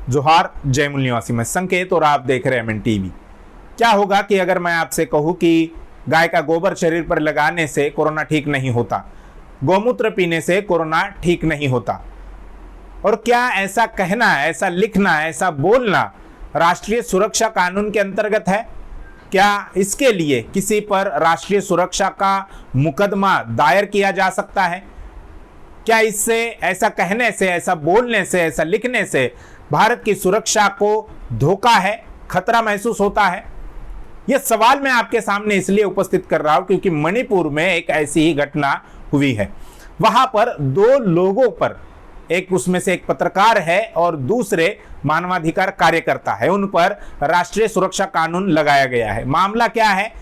जोहार, जयमुल निवासी मैं संकेत और आप देख रहे हैं एमएन टीवी। क्या होगा कि अगर मैं आपसे कहूं कि गाय का गोबर शरीर पर लगाने से कोरोना ठीक नहीं होता, गौमूत्र पीने से कोरोना ठीक नहीं होता, और क्या ऐसा कहना, ऐसा लिखना, ऐसा बोलना राष्ट्रीय सुरक्षा कानून के अंतर्गत है? क्या इसके लिए किसी पर राष्ट्रीय सुरक्षा का मुकदमा दायर किया जा सकता है? क्या इससे, ऐसा कहने से, ऐसा बोलने से, ऐसा लिखने से भारत की सुरक्षा को धोखा है, खतरा महसूस होता है? यह सवाल मैं आपके सामने इसलिए उपस्थित कर रहा हूं क्योंकि मणिपुर में एक ऐसी ही घटना हुई है। वहां पर दो लोगों पर, एक उसमें से एक पत्रकार है और दूसरे मानवाधिकार कार्यकर्ता है, उन पर राष्ट्रीय सुरक्षा कानून लगाया गया है। मामला क्या है,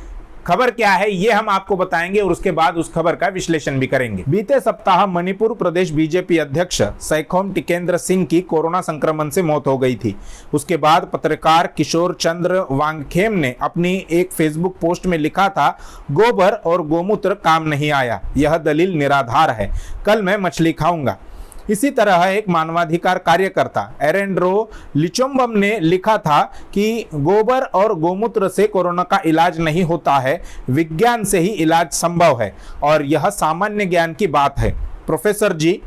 खबर क्या है, ये हम आपको बताएंगे और उसके बाद उस खबर का विश्लेषण भी करेंगे। बीते सप्ताह मणिपुर प्रदेश बीजेपी अध्यक्ष सैखोम टिकेंद्र सिंह की कोरोना संक्रमण से मौत हो गई थी। उसके बाद पत्रकार किशोर चंद्र वांगखेम ने अपनी एक फेसबुक पोस्ट में लिखा था, गोबर और गोमूत्र काम नहीं आया, यह दलील निराधार है, कल मैं मछली खाऊंगा। इसी तरह एक मानवाधिकार कार्यकर्ता एरेंड्रो लिचोम्बम ने लिखा था कि गोबर और गोमूत्र से कोरोना का इलाज नहीं होता है, विज्ञान से ही इलाज संभव है और यह सामान्य ज्ञान की बात है। प्रोफेसर जी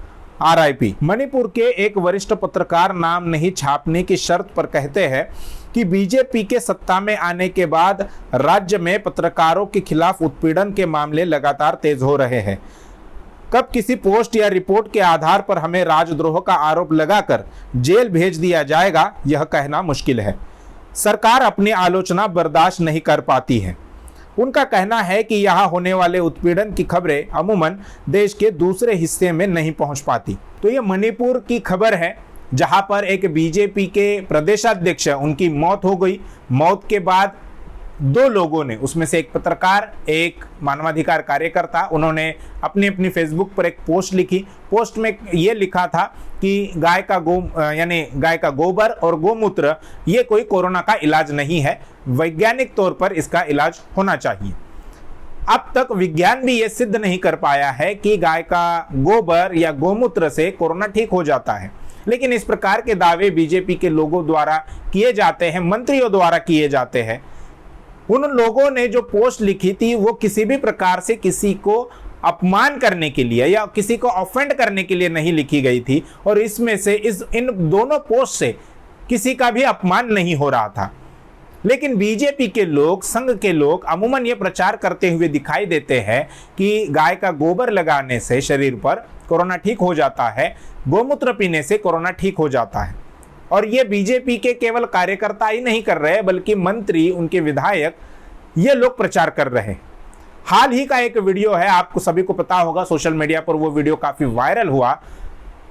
RIP। मणिपुर के एक वरिष्ठ पत्रकार नाम नहीं छापने की शर्त पर कहते हैं कि बीजेपी के सत्ता में आने के बाद राज्य में पत्रकारों के खिलाफ उत्पीड़न के मामले लगातार तेज हो रहे हैं। कब किसी पोस्ट या रिपोर्ट के आधार पर हमें राजद्रोह का आरोप लगाकर जेल भेज दिया जाएगा, यह कहना मुश्किल है। सरकार अपनी आलोचना बर्दाश्त नहीं कर पाती है। उनका कहना है कि यहाँ होने वाले उत्पीड़न की खबरें अमूमन देश के दूसरे हिस्से में नहीं पहुंच पाती। तो ये मणिपुर की खबर है जहां पर एक बीजेपी के प्रदेशाध्यक्ष, उनकी मौत हो गई। मौत के बाद दो लोगों ने, उसमें से एक पत्रकार, एक मानवाधिकार कार्यकर्ता, उन्होंने अपनी अपनी फेसबुक पर एक पोस्ट लिखी। पोस्ट में ये लिखा था कि गाय का गोबर और गोमूत्र ये कोई कोरोना का इलाज नहीं है, वैज्ञानिक तौर पर इसका इलाज होना चाहिए। अब तक विज्ञान भी ये सिद्ध नहीं कर पाया है कि गाय का गोबर या गोमूत्र से कोरोना ठीक हो जाता है, लेकिन इस प्रकार के दावे बीजेपी के लोगों द्वारा किए जाते हैं, मंत्रियों द्वारा किए जाते हैं। उन लोगों ने जो पोस्ट लिखी थी वो किसी भी प्रकार से किसी को अपमान करने के लिए या किसी को ऑफेंड करने के लिए नहीं लिखी गई थी, और इसमें से इन दोनों पोस्ट से किसी का भी अपमान नहीं हो रहा था। लेकिन बीजेपी के लोग, संघ के लोग अमूमन ये प्रचार करते हुए दिखाई देते हैं कि गाय का गोबर लगाने से शरीर पर कोरोना ठीक हो जाता है, गोमूत्र पीने से कोरोना ठीक हो जाता है। और ये बीजेपी के केवल कार्यकर्ता ही नहीं कर रहे, बल्कि मंत्री, उनके विधायक, ये लोग प्रचार कर रहे हैं। हाल ही का एक वीडियो है, आपको सभी को पता होगा, सोशल मीडिया पर वो वीडियो काफी वायरल हुआ।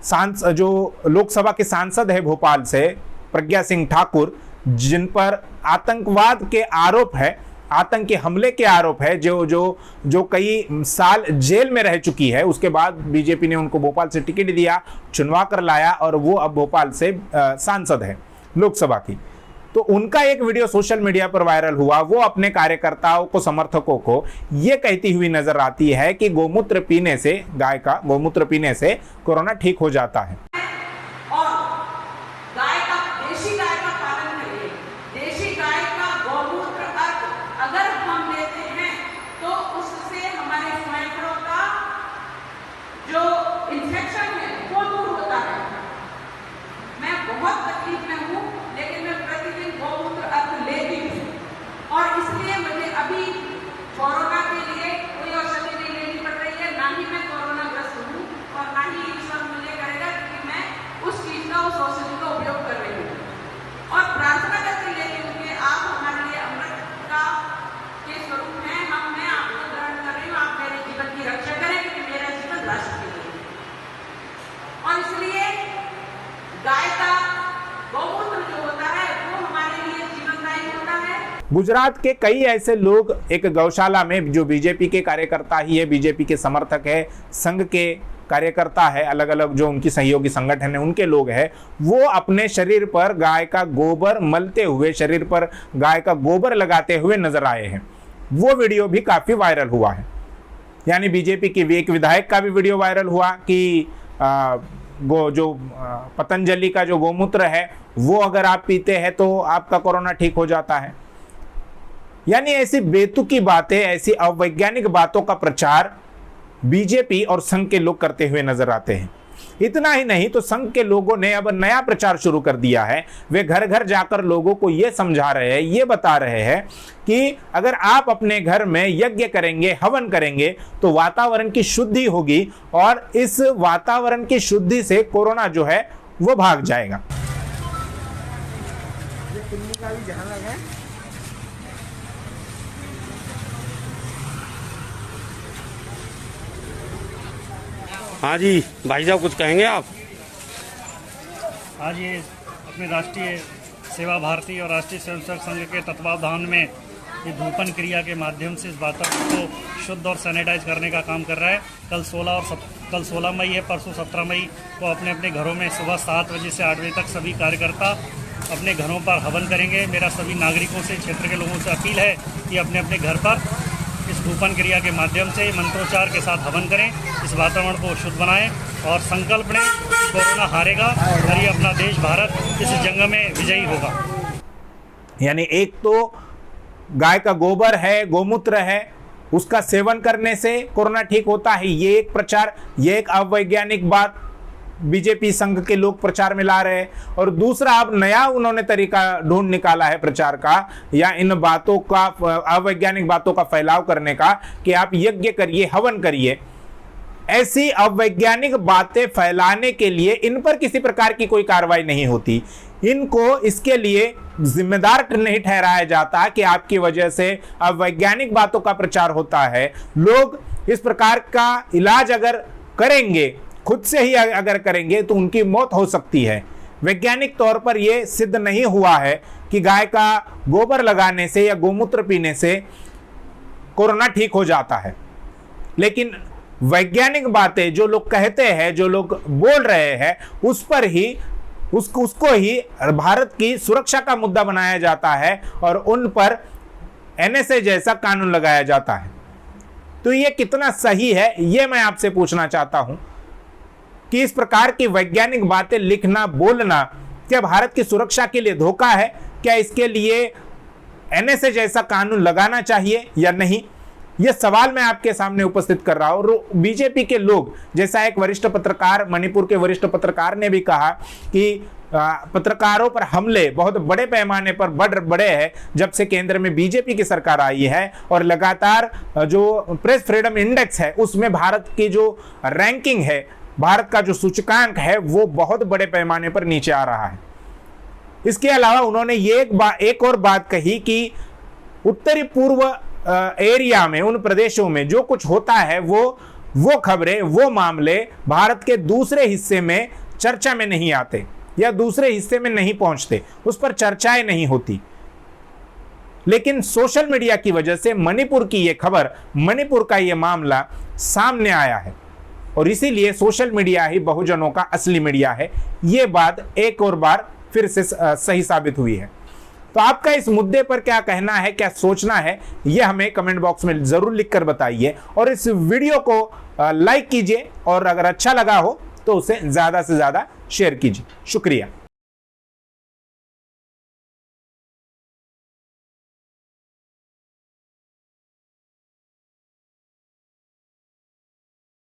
जो लोकसभा के सांसद है भोपाल से, प्रज्ञा सिंह ठाकुर, जिन पर आतंकवाद के आरोप है, आतंक के हमले के आरोप है, जो कई साल जेल में रह चुकी है। उसके बाद बीजेपी ने उनको भोपाल से टिकट दिया, चुनवा कर लाया और वो अब भोपाल से सांसद है लोकसभा की। तो उनका एक वीडियो सोशल मीडिया पर वायरल हुआ। वो अपने कार्यकर्ताओं को, समर्थकों को ये कहती हुई नजर आती है कि गोमूत्र पीने से, गाय का गोमूत्र पीने से कोरोना ठीक हो जाता है। गुजरात के कई ऐसे लोग, एक गौशाला में, जो बीजेपी के कार्यकर्ता ही है, बीजेपी के समर्थक है, संघ के कार्यकर्ता है, अलग अलग जो उनकी सहयोगी संगठन है, उनके लोग हैं, वो अपने शरीर पर गाय का गोबर मलते हुए, शरीर पर गाय का गोबर लगाते हुए नजर आए हैं। वो वीडियो भी काफी वायरल हुआ है। यानी बीजेपी की एक विधायक का भी वीडियो वायरल हुआ कि जो पतंजलि का जो गोमूत्र है वो अगर आप पीते हैं तो आपका कोरोना ठीक हो जाता है। यानी ऐसी बेतुकी बातें, ऐसी अवैज्ञानिक बातों का प्रचार बीजेपी और संघ के लोग करते हुए नजर आते हैं। इतना ही नहीं तो संघ के लोगों ने अब नया प्रचार शुरू कर दिया है। वे घर घर जाकर लोगों को यह समझा रहे हैं, ये बता रहे हैं कि अगर आप अपने घर में यज्ञ करेंगे, हवन करेंगे तो वातावरण की शुद्धि होगी और इस वातावरण की शुद्धि से कोरोना जो है वो भाग जाएगा। हाँ जी भाई साहब, कुछ कहेंगे आप? आज ये अपने राष्ट्रीय सेवा भारती और राष्ट्रीय स्वयंसेवक संघ के तत्वावधान में ये धूपन क्रिया के माध्यम से इस वातावरण को शुद्ध और सैनिटाइज करने का काम कर रहा है। कल 16 मई है, परसों 17 मई को अपने अपने घरों में सुबह 7 बजे से 8 बजे तक सभी कार्यकर्ता अपने घरों पर हवन करेंगे। मेरा सभी नागरिकों से, क्षेत्र के लोगों से अपील है कि अपने अपने घर पर इस धूपन क्रिया के माध्यम से मंत्रोच्चार के साथ हवन करें, इस वातावरण को शुद्ध बनाएं और संकल्प लें कि कोरोना हारेगा और ये अपना देश भारत इस जंग में विजयी होगा। यानी एक तो गाय का गोबर है, गोमूत्र है, उसका सेवन करने से कोरोना ठीक होता है, ये एक प्रचार, ये एक अवैज्ञानिक बात बीजेपी संघ के लोग प्रचार में ला रहे हैं। और दूसरा अब नया उन्होंने तरीका ढूंढ निकाला है प्रचार का या इन बातों का, अवैज्ञानिक बातों का फैलाव करने का कि आप यज्ञ करिए, हवन करिए। ऐसी अवैज्ञानिक बातें फैलाने के लिए इन पर किसी प्रकार की कोई कार्रवाई नहीं होती। इनको इसके लिए जिम्मेदार नहीं ठहराया जाता कि आपकी वजह से अवैज्ञानिक बातों का प्रचार होता है। लोग इस प्रकार का इलाज अगर करेंगे, खुद से ही अगर करेंगे तो उनकी मौत हो सकती है। वैज्ञानिक तौर पर यह सिद्ध नहीं हुआ है कि गाय का गोबर लगाने से या गोमूत्र पीने से कोरोना ठीक हो जाता है। लेकिन वैज्ञानिक बातें जो लोग कहते हैं, जो लोग बोल रहे हैं, उस पर ही उसको ही भारत की सुरक्षा का मुद्दा बनाया जाता है और उन पर एनएसए जैसा कानून लगाया जाता है। तो ये कितना सही है, ये मैं आपसे पूछना चाहता हूं कि इस प्रकार की वैज्ञानिक बातें लिखना, बोलना क्या भारत की सुरक्षा के लिए धोखा है? क्या इसके लिए एनएसए जैसा कानून लगाना चाहिए या नहीं? यह सवाल मैं आपके सामने उपस्थित कर रहा हूं। और बीजेपी के लोग, जैसा एक वरिष्ठ पत्रकार, मणिपुर के वरिष्ठ पत्रकार ने भी कहा कि पत्रकारों पर हमले बहुत बड़े पैमाने पर बढ़ बड़े हैं जब से केंद्र में बीजेपी की सरकार आई है और लगातार जो प्रेस फ्रीडम इंडेक्स है उसमें भारत की जो रैंकिंग है, भारत का जो सूचकांक है वो बहुत बड़े पैमाने पर नीचे आ रहा है। इसके अलावा उन्होंने ये एक और बात कही कि उत्तरी पूर्व एरिया में, उन प्रदेशों में जो कुछ होता है वो खबरें, वो मामले भारत के दूसरे हिस्से में चर्चा में नहीं आते या दूसरे हिस्से में नहीं पहुंचते, उस पर चर्चाएं नहीं होती। लेकिन सोशल मीडिया की वजह से मणिपुर की ये खबर, मणिपुर का ये मामला सामने आया है और इसीलिए सोशल मीडिया ही बहुजनों का असली मीडिया है। ये बात एक और बार फिर से सही साबित हुई है। तो आपका इस मुद्दे पर क्या कहना है, क्या सोचना है, यह हमें कमेंट बॉक्स में जरूर लिखकर बताइए और इस वीडियो को लाइक कीजिए और अगर अच्छा लगा हो तो उसे ज्यादा से ज्यादा शेयर कीजिए। शुक्रिया।